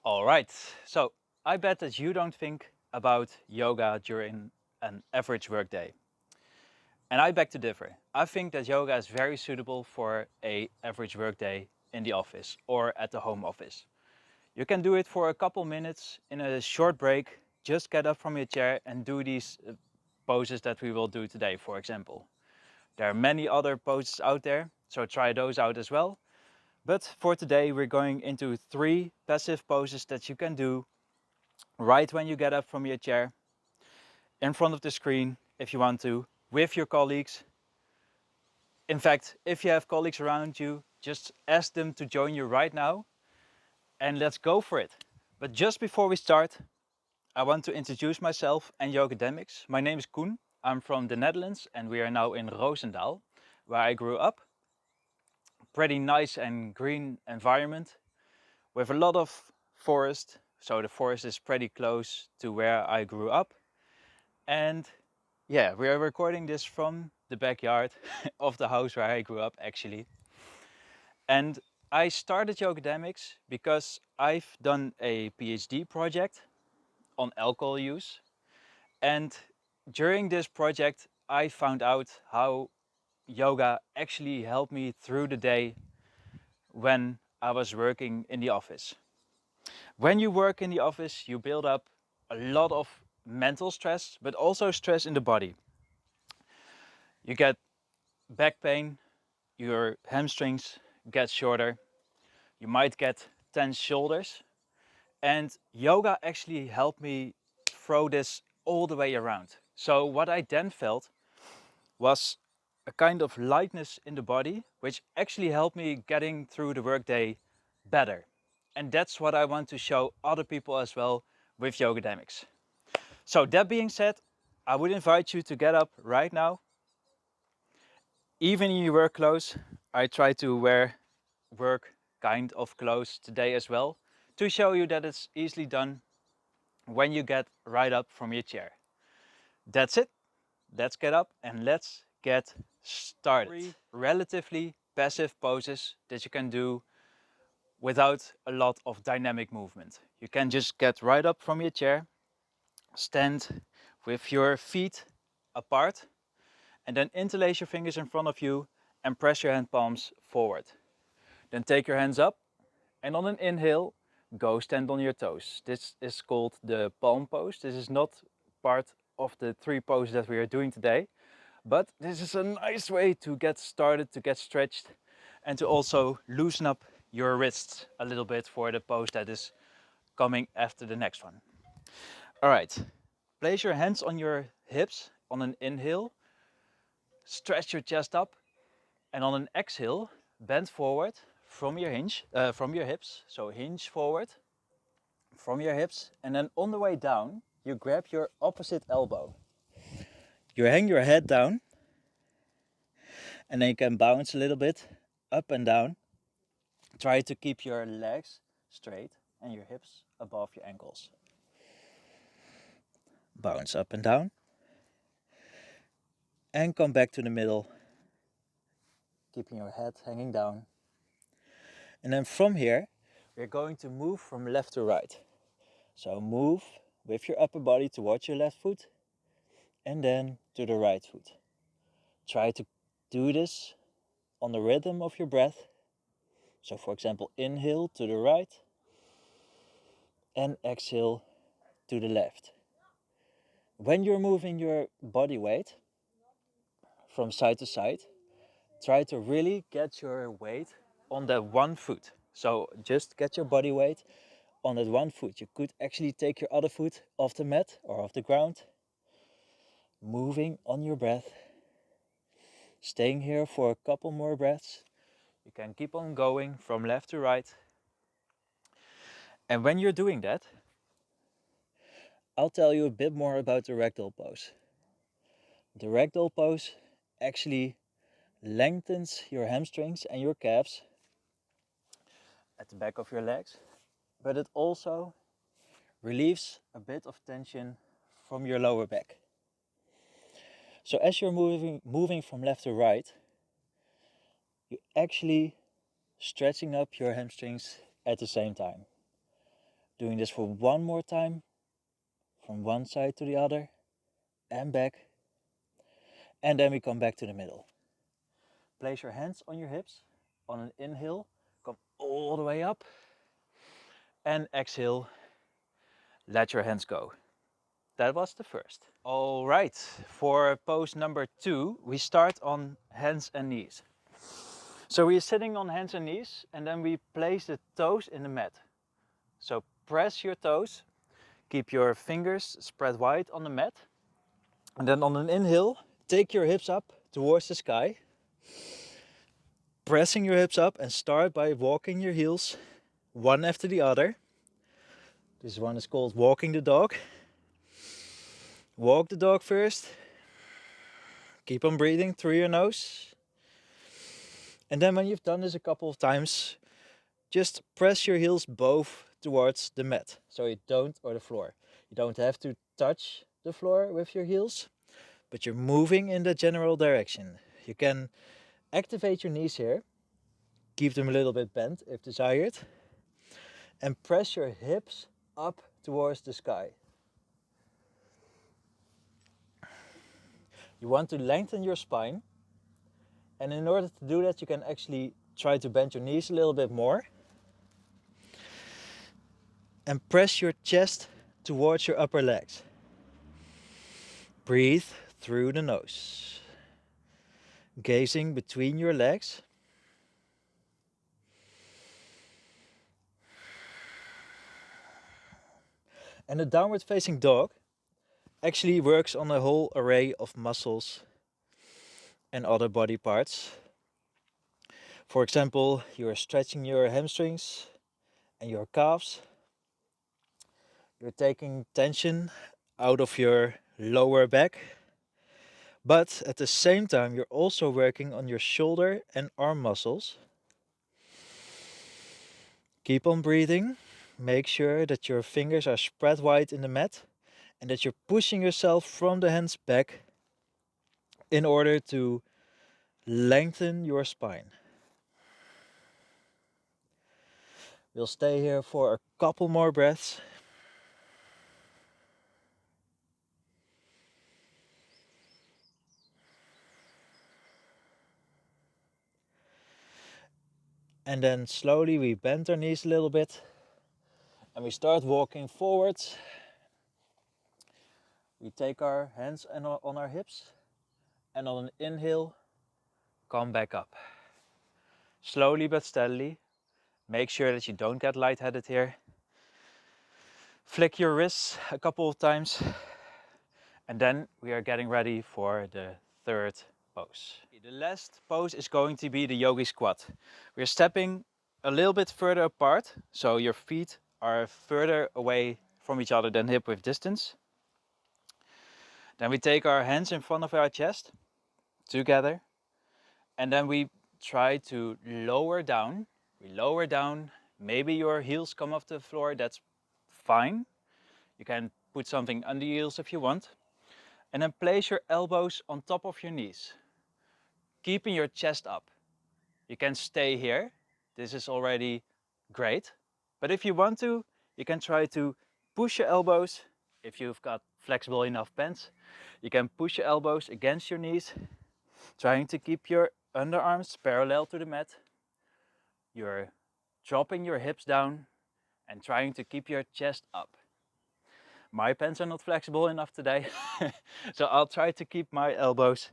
All right, so I bet that you don't think about yoga during an average workday. And I beg to differ. I think that yoga is very suitable for a average workday in the office or at the home office. You can do it for a couple minutes in a short break. Just get up from your chair and do these poses that we will do today, for example. There are many other poses out there, so try those out as well. But for today, we're going into 3 passive poses that you can do right when you get up from your chair, in front of the screen if you want to, with your colleagues. In fact, if you have colleagues around you, just ask them to join you right now and let's go for it. But just before we start, I want to introduce myself and Yogademics. My name is Koen. I'm from the Netherlands and we are now in Roosendaal, where I grew up. Pretty nice and green environment with a lot of forest. So the forest is pretty close to where I grew up. And yeah, we are recording this from the backyard of the house where I grew up actually. And I started Yogademics because I've done a PhD project on alcohol use. And during this project, I found out how yoga actually helped me through the day when I was working in the office. When you work in the office, you build up a lot of mental stress, but also stress in the body. You get back pain, your hamstrings get shorter, you might get tense shoulders. And yoga actually helped me throw this all the way around. So what I then felt was a kind of lightness in the body, which actually helped me getting through the workday better. And that's what I want to show other people as well with Yogademics. So that being said, I would invite you to get up right now. Even in your work clothes, I try to wear work kind of clothes today as well to show you that it's easily done when you get right up from your chair. That's it. Let's get up and let's get started. 3 relatively passive poses that you can do without a lot of dynamic movement. You can just get right up from your chair, stand with your feet apart, and then interlace your fingers in front of you and press your hand palms forward. Then take your hands up and on an inhale, go stand on your toes. This is called the palm pose. This is not part of the 3 poses that we are doing today, but this is a nice way to get started, to get stretched, and to also loosen up your wrists a little bit for the pose that is coming after the next one. All right, place your hands on your hips on an inhale, stretch your chest up, and on an exhale, bend forward from your hips. So hinge forward from your hips, and then on the way down, you grab your opposite elbow. You hang your head down, and then you can bounce a little bit up and down. Try to keep your legs straight and your hips above your ankles. Bounce up and down, and come back to the middle, keeping your head hanging down. And then from here, we're going to move from left to right. So move with your upper body towards your left foot and then to the right foot. Try to do this on the rhythm of your breath. So for example, inhale to the right and exhale to the left. When you're moving your body weight from side to side, try to really get your weight on that one foot. So just get your body weight on that one foot. You could actually take your other foot off the mat or off the ground, moving on your breath, staying here for a couple more breaths. You can keep on going from left to right. And when you're doing that, I'll tell you a bit more about the ragdoll pose. The ragdoll pose actually lengthens your hamstrings and your calves at the back of your legs, but it also relieves a bit of tension from your lower back. So as you're moving from left to right, you're actually stretching up your hamstrings at the same time. Doing this for one more time, from one side to the other and back. And then we come back to the middle. Place your hands on your hips. On an inhale, come all the way up. And exhale, let your hands go. That was the first. All right, for pose number 2, we start on hands and knees. So we're sitting on hands and knees, and then we place the toes in the mat. So press your toes, keep your fingers spread wide on the mat. And then on an inhale, take your hips up towards the sky. Pressing your hips up, and start by walking your heels one after the other. This one is called walking the dog. Walk the dog first. Keep on breathing through your nose. And then when you've done this a couple of times, just press your heels both towards the mat. So you don't, or the floor. You don't have to touch the floor with your heels, but you're moving in the general direction. You can activate your knees here. Keep them a little bit bent if desired. And press your hips up towards the sky. You want to lengthen your spine. And in order to do that, you can actually try to bend your knees a little bit more. And press your chest towards your upper legs. Breathe through the nose. Gazing between your legs. And the downward facing dog actually works on a whole array of muscles and other body parts. For example, you are stretching your hamstrings and your calves. You're taking tension out of your lower back. But at the same time, you're also working on your shoulder and arm muscles. Keep on breathing. Make sure that your fingers are spread wide in the mat and that you're pushing yourself from the hands back in order to lengthen your spine. We'll stay here for a couple more breaths. And then slowly we bend our knees a little bit and we start walking forwards. We take our hands on our hips and on an inhale, come back up. Slowly but steadily. Make sure that you don't get lightheaded here. Flick your wrists a couple of times. And then we are getting ready for the third pose. The last pose is going to be the yogi squat. We're stepping a little bit further apart, so your feet are further away from each other than hip width distance. Then we take our hands in front of our chest, together, and then we try to lower down. We lower down, maybe your heels come off the floor, that's fine. You can put something under your heels if you want. And then place your elbows on top of your knees, keeping your chest up. You can stay here. This is already great. But if you want to, you can try to push your elbows. If you've got flexible enough pants, you can push your elbows against your knees, trying to keep your underarms parallel to the mat. You're dropping your hips down and trying to keep your chest up. My pants are not flexible enough today, so I'll try to keep my elbows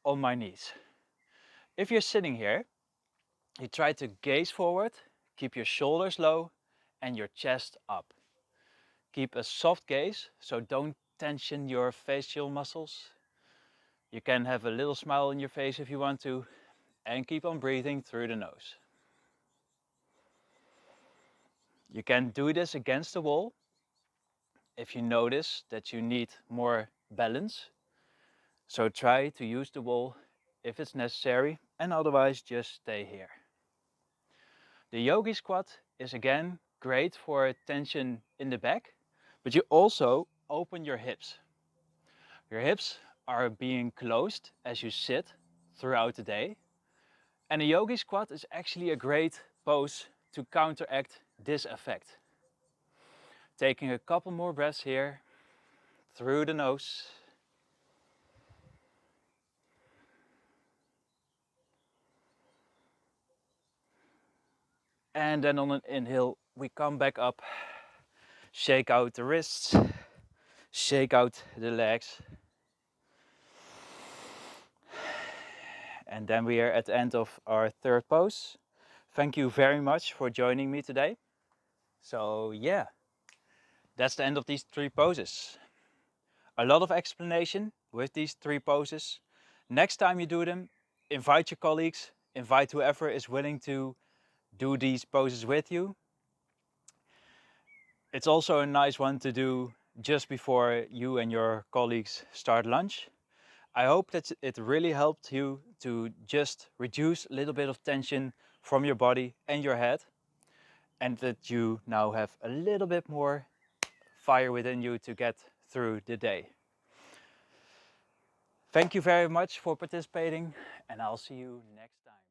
on my knees. If you're sitting here, you try to gaze forward, keep your shoulders low and your chest up. Keep a soft gaze, so don't tension your facial muscles. You can have a little smile on your face if you want to, and keep on breathing through the nose. You can do this against the wall if you notice that you need more balance. So try to use the wall if it's necessary, and otherwise just stay here. The yogi squat is again great for tension in the back, but you also open your hips. Your hips are being closed as you sit throughout the day, and a yogi squat is actually a great pose to counteract this effect. Taking a couple more breaths here through the nose. And then on an inhale, we come back up, shake out the wrists, shake out the legs. And then we are at the end of our third pose. Thank you very much for joining me today. So yeah, that's the end of these 3 poses. A lot of explanation with these 3 poses. Next time you do them, invite your colleagues, invite whoever is willing to do these poses with you. It's also a nice one to do just before you and your colleagues start lunch. I hope that it really helped you to just reduce a little bit of tension from your body and your head, and that you now have a little bit more fire within you to get through the day. Thank you very much for participating, and I'll see you next time.